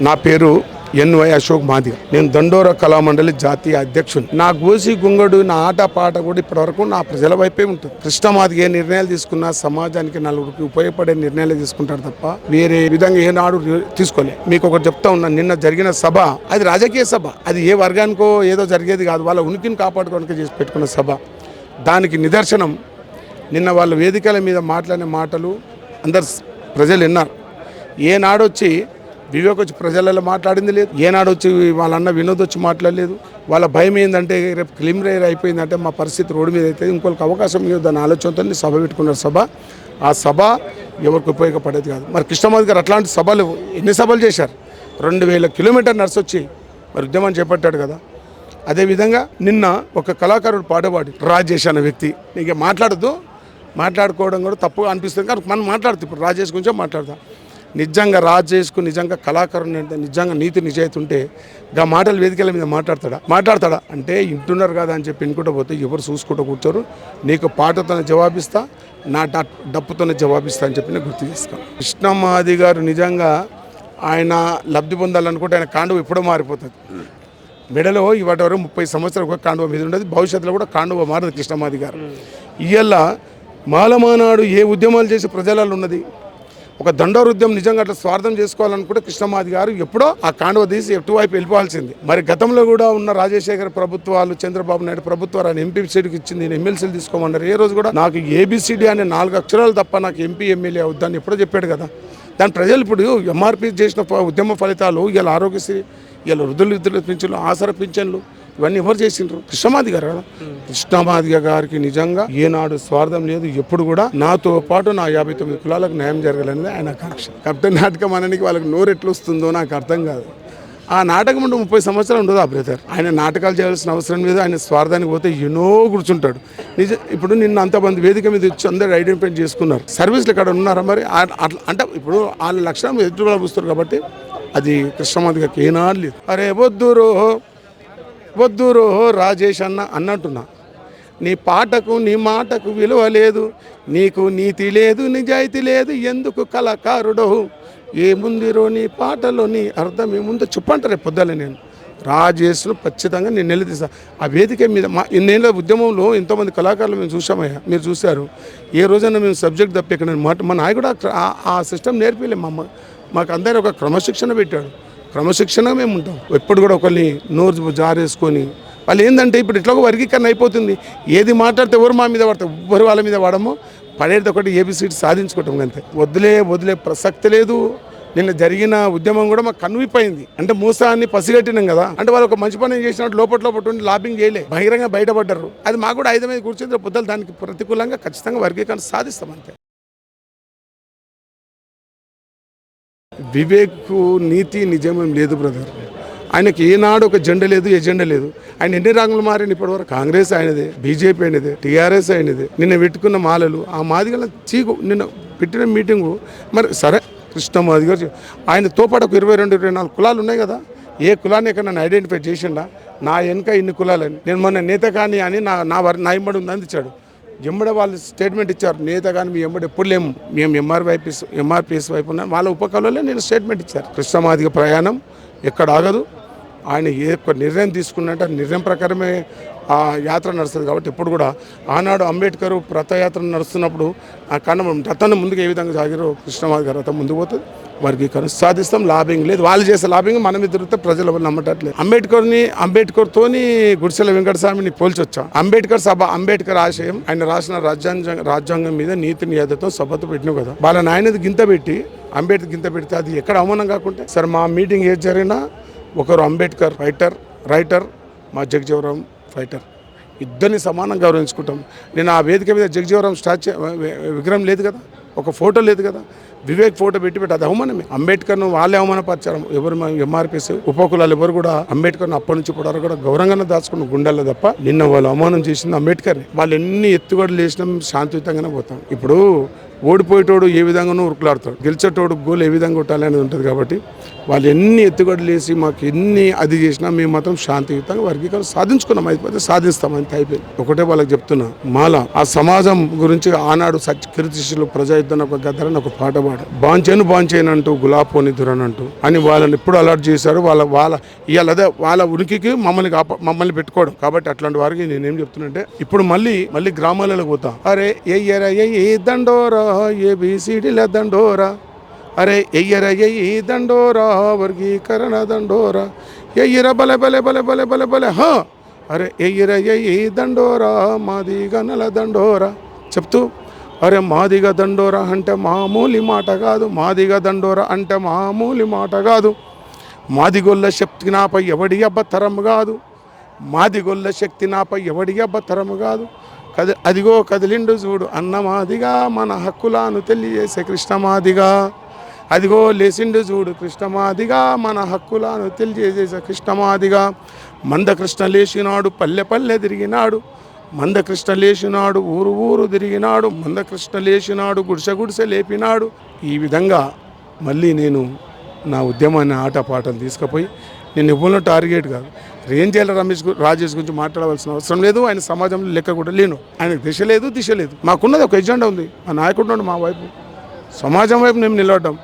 నా పేరు ఎన్వై అశోక్ మాదిగ. నేను దండోర కళామండలి జాతీయ అధ్యక్షుని. నా గోసి గుంగడు, నా ఆట పాట కూడా ఇప్పటివరకు నా ప్రజల వైపే ఉంటుంది. కృష్ణ మాదిగ ఏ నిర్ణయాలు తీసుకున్నా సమాజానికి నలుగురికి ఉపయోగపడే నిర్ణయాలు తీసుకుంటారు తప్ప వేరే విధంగా ఏనాడు తీసుకోలే. మీకు ఒకటి చెప్తా ఉన్నాను, నిన్న జరిగిన సభ అది రాజకీయ సభ. అది ఏ వర్గానికో ఏదో జరిగేది కాదు, వాళ్ళ ఉనికిని కాపాడుకోవడానికి చేసి పెట్టుకున్న సభ. దానికి నిదర్శనం నిన్న వాళ్ళ వేదికల మీద మాట్లాడిన మాటలు అందరు ప్రజలు విన్నారు. ఏనాడొచ్చి వివేక్ వచ్చి ప్రజలలో మాట్లాడింది లేదు, ఏనాడు వచ్చి వాళ్ళ అన్న వినోద్ వచ్చి మాట్లాడలేదు. వాళ్ళ భయం ఏంటంటే రేపు క్లీమ్ రేర్ అయిపోయిందంటే మా పరిస్థితి రోడ్డు మీద అయితే ఇంకొకరికి అవకాశం ఇవ్వద్దని ఆలోచనతో సభ పెట్టుకున్నారు. సభ ఆ సభ ఎవరికి ఉపయోగపడేది కాదు. మరి కృష్ణమాది గారు అట్లాంటి సభలు ఎన్ని సభలు చేశారు? 2000 కిలోమీటర్ నడిచొచ్చి మరి ఉద్యమం చేపట్టాడు కదా. అదేవిధంగా నిన్న ఒక కళాకారుడు పాడవాడు రాజేష్ అనే వ్యక్తి. ఇక మాట్లాడద్దు, మాట్లాడుకోవడం కూడా తప్పుగా అనిపిస్తుంది కానీ మనం మాట్లాడుతూ ఇప్పుడు రాజేష్ గురించే మాట్లాడదాం. నిజంగా రాజేష్కు నిజంగా కళాకారుని అంటే నిజంగా నీతి నిజాయితీ ఉంటే గా మాటలు వేదికల మీద మాట్లాడతాడా అంటే ఇంటున్నారు కదా అని చెప్పి వినుకుంటూ పోతే ఎవరు చూసుకుంటూ కూర్చోరు. నీకు పాటతోనే జవాబిస్తా, నా డప్పుతోనే జవాబిస్తా అని చెప్పి నేను గుర్తు చేస్తాను. కృష్ణమాది గారు నిజంగా ఆయన లబ్ధి పొందాలనుకుంటే ఆయన కాండవ ఎప్పుడో మారిపోతుంది. మెడలో ఇవాటి వరకు 30 సంవత్సరాలు ఒక కాండవ మీద ఉండేది, భవిష్యత్తులో కూడా కాండవ మారదు కృష్ణమాది గారు. ఇవాళ మాలమానాడు ఏ ఉద్యమాలు చేసి ప్రజలలో ఉన్నది. ఒక దండోర ఉద్యమం నిజంగా అట్లా స్వార్థం చేసుకోవాలనుకుంటే కృష్ణమాది గారు ఎప్పుడో ఆ కాండవ తీసి ఎటువైపు వెళ్ళిపోవాల్సింది. మరి గతంలో కూడా ఉన్న రాజశేఖర ప్రభుత్వాలు, చంద్రబాబు నాయుడు ప్రభుత్వాలు ఆయన ఎంపీ సీటుకి ఇచ్చింది, నేను ఎమ్మెల్సీలు తీసుకోమన్నారు. ఏ రోజు కూడా నాకు ఏబిసిడి అనే 4 అక్షరాలు తప్ప నాకు ఎంపీ ఎమ్మెల్యే అవుద్దని ఎప్పుడో చెప్పాడు కదా. దాని ప్రజలు ఇప్పుడు ఎంఆర్పీ చేసిన ఉద్యమ ఫలితాలు ఇలా ఆరోగ్యశ్రీ, ఇలా వృద్ధుల పింఛన్లు, ఆసర పింఛన్లు ఇవన్నీ ఎవరు చేసిండ్రు? కృష్ణమాది గారు కదా. కృష్ణమాది గారికి నిజంగా ఏనాడు స్వార్థం లేదు. ఎప్పుడు కూడా నాతో పాటు నా 59 కులాలకు న్యాయం జరగాలనేది ఆయన ఆకాంక్ష. కాబట్టి నాటకం అనడానికి వాళ్ళకి నోరు ఎట్లా వస్తుందో నాకు అర్థం కాదు. ఆ నాటకం ఉంటే 30 సంవత్సరాలు ఉండదు ఆ బ్రదర్. ఆయన నాటకాలు చేయాల్సిన అవసరం లేదు. ఆయన స్వార్థానికి పోతే ఎన్నో కూర్చుంటాడు. ఇప్పుడు నిన్న అంతమంది వేదిక మీద వచ్చి అందరూ ఐడెంటిఫై చేసుకున్నారు. సర్వీసులు ఇక్కడ ఉన్నారా? మరి అట్లా అంటే ఇప్పుడు వాళ్ళ లక్షణం ఎదురు చూస్తారు కాబట్టి అది కృష్ణమాది గారికి ఏనాడు లేదు. అరే వద్దురో రాజేష్ అన్నట్టున్నా, నీ పాటకు నీ మాటకు విలువ లేదు, నీకు నీతి లేదు, నిజాయితీ లేదు, ఎందుకు కళాకారుడో, ఏముందిరో నీ పాటలో నీ అర్థం ఏముందో చెప్పంటారే పొద్దులే. నేను రాజేష్ను ఖచ్చితంగా నేను నిలదీసా. ఆ వేదిక మీద ఇన్నేళ్ళ ఉద్యమంలో ఎంతోమంది కళాకారులు మేము చూసామయ్యా, మీరు చూశారు. ఏ రోజైనా మేము సబ్జెక్ట్ తప్పి ఇక్కడ మా నాయకుడు ఆ సిస్టమ్ నేర్పిలే. మాకు అందరూ ఒక క్రమశిక్షణ పెట్టాడు. క్రమశిక్షణ మేము ఉంటాం. ఎప్పుడు కూడా ఒకరిని నోరు జారేసుకొని వాళ్ళు ఏంటంటే ఇప్పుడు ఇట్లా వర్గీకరణ అయిపోతుంది. ఏది మాట్లాడితే ఎవరు మా మీద పడతారు, ఎవరు వాళ్ళ మీద పడము, పడేది ఒకటి ఏబిసిడి సాధించుకోవటం అంతే. వదిలే ప్రసక్తి లేదు. నిన్న జరిగిన ఉద్యమం కూడా మాకు కన్విపోయింది. అంటే మూసాన్ని పసిగట్టినాం కదా, అంటే వాళ్ళు ఒక మంచి పని చేసినట్టు లోపల ఉండి లాబింగ్ చేయలే, బహిరంగ బయటపడ్డారు. అది మాకు కూడా 5 మీద కూర్చుంది. పొద్దులు దానికి ప్రతికూలంగా ఖచ్చితంగా వర్గీకరణ సాధిస్తాం అంతే. వివేక్ నీతి నిజమేం లేదు బ్రదర్. ఆయనకి ఏనాడు ఒక జెండా లేదు, ఎజెండా లేదు. ఆయన ఎన్ని రంగులు మారిన ఇప్పటివరకు? కాంగ్రెస్ ఆయనదే, బీజేపీ ఆయనదే, టీఆర్ఎస్ ఆయనదే. నిన్న పెట్టుకున్న మాలలు ఆ మాదిగల చీకు నిన్న పెట్టిన మీటింగు. మరి సరే కృష్ణమాది గారు ఆయనతో పాటు ఒక 22-24 కులాలు ఉన్నాయి కదా. ఏ కులాన్ని ఎక్కడ నన్ను ఐడెంటిఫై చేసిండా? నా వెనుక ఇన్ని కులాలని. నేను మొన్న నేత కానీ అని నా ఇమ్మడి ఉంది అందించాడు. ఎమ్మడ వాళ్ళు స్టేట్మెంట్ ఇచ్చారు, నేత కానీ మీ ఎమ్మడి ఎప్పుడు లేము, మేము ఎంఆర్పిఎస్ వైపు ఉన్నాం. వాళ్ళ ఉపకళలో నేను స్టేట్మెంట్ ఇచ్చారు. కృష్ణమాదిగ ప్రయాణం ఎక్కడ ఆగదు. ఆయన ఏ నిర్ణయం తీసుకున్నట్టు ఆ నిర్ణయం ప్రకారమే ఆ యాత్ర నడుస్తుంది. కాబట్టి ఎప్పుడు కూడా ఆనాడు అంబేద్కర్ రథయాత్ర నడుస్తున్నప్పుడు ఆ కన్నం రథాన్ని ముందుకు ఏ విధంగా సాగారో కృష్ణమాది గారు రథం ముందుకు పోతుంది. వర్గీకరణ సాధిస్తాం. లాబింగ్ లేదు. వాళ్ళు చేసే లాబింగ్ మనం ఎదురుతే ప్రజలు నమ్మటట్లేదు. అంబేద్కర్తోని గుడిసెల వెంకటస్వామిని పోల్చొచ్చా? అంబేద్కర్ ఆశయం ఆయన రాసిన రాజ్యాంగం మీద నీతి నియతతో సభతో పెట్టినావు కదా. వాళ్ళ నాయనది గింత పెట్టి అంబేద్కర్ గింత పెడితే అది ఎక్కడ అవమానం కాకుంటే? సరే మా మీటింగ్ ఏది జరిగినా ఒకరు అంబేద్కర్ రైటర్, మా జగజీవరాం ఫైటర్, ఇద్దరిని సమానంగా గౌరవించుకుంటాం. నేను ఆ వేదిక మీద జగజీవరాం విగ్రహం లేదు కదా, ఒక ఫోటో లేదు కదా. వివేక్ ఫోటో పెట్టి అది అవమానమే. అంబేద్కర్ను వాళ్ళే అవమానపరిచారు. ఎవరు ఎంఆర్పిఎస్ ఉపకులాలు ఎవరు కూడా అంబేద్కర్ను అప్పటి నుంచి కూడా గౌరవంగానే దాచుకున్న గుండెల్లో తప్ప నిన్న వాళ్ళు అవమానం చేసింది అంబేద్కర్ని. వాళ్ళు ఎన్ని ఎత్తుగడలు చేసినా శాంతియుతంగానే పోతాం. ఇప్పుడు ఓడిపోయేటోడు ఏ విధంగానూ ఉరుకులాడతాడు, గెలిచేటోడు గోల్ ఏ విధంగా కొట్టాలనేది ఉంటుంది. కాబట్టి వాళ్ళు ఎన్ని ఎత్తుగడలు వేసి మాకు ఎన్ని అది చేసినా మేము మాత్రం శాంతియుతంగా వర్గీకరణ సాధించుకున్నాం. అయిపోతే సాధిస్తాం అంతే, అయిపోయింది. ఒకటే వాళ్ళకి చెప్తున్నా, మాల ఆ సమాజం గురించి ఆనాడు కీర్తిశిష్యులు ప్రజాయుద్ధం ఒక గద్దరని ఒక పాట పాడారు. మాట. బాంచేను అంటూ గులాపోని దురనంటూ అని వాళ్ళని ఎప్పుడు అలర్ట్ చేశారు. వాళ్ళ ఉనికికి మమ్మల్ని పెట్టుకోవడం. కాబట్టి అట్లాంటి వారికి నేనేం చెప్తున్నంటే ఇప్పుడు మళ్ళీ గ్రామాలకు పోతా. అరే ఎయ్యరా ఏ దండోరా ఏబిసిడిల దండోరా, అరే ఎయ్యరా ఏ దండోరా వర్గీకరణ దండోరా, ఎయ్యర బలె బలె బలె బలె బలె బలె హా, అరే ఎయ్యర ఏ దండోరా మాది గనల దండోరా చెప్తూ, అరే మాదిగ దండోరా అంటే మామూలి మాట కాదు, మాదిగ దండోరా అంటే మామూలి మాట కాదు, మాదిగొల్ల శక్తి నాపై ఎవడి అబ్బతరం కాదు, మాదిగొల్ల శక్తి నాపై ఎవడి అబ్బతరం కాదు, అదిగో కదిలిండు చూడు అన్న మాదిగా మన హక్కులను తెలియజేసే కృష్ణమాదిగా, అదిగో లేచిండు చూడు కృష్ణమాదిగా మన హక్కులను తెలియజేసే కృష్ణమాదిగా, మందకృష్ణ లేచినాడు పల్లె పల్లె తిరిగినాడు, మందకృష్ణ లేచినాడు ఊరు ఊరు తిరిగినాడు, మందకృష్ణ లేచినాడు గుడిసె గుడిసె లేపినాడు. ఈ విధంగా మళ్ళీ నేను నా ఉద్యమాన్ని ఆటపాటలు తీసుకుపోయి నేను ఎవరినో టార్గెట్ కాదు, రేంజేల రాజేష్ గురించి మాట్లాడవలసిన అవసరం లేదు. ఆయన సమాజంలో లెక్క కూడా లేను. ఆయనకు దిశ లేదు మాకున్నది ఒక ఎజెండా ఉంది. ఆ నాయకుడు మా వైపు సమాజం వైపు మేము నిలబడ్డాం.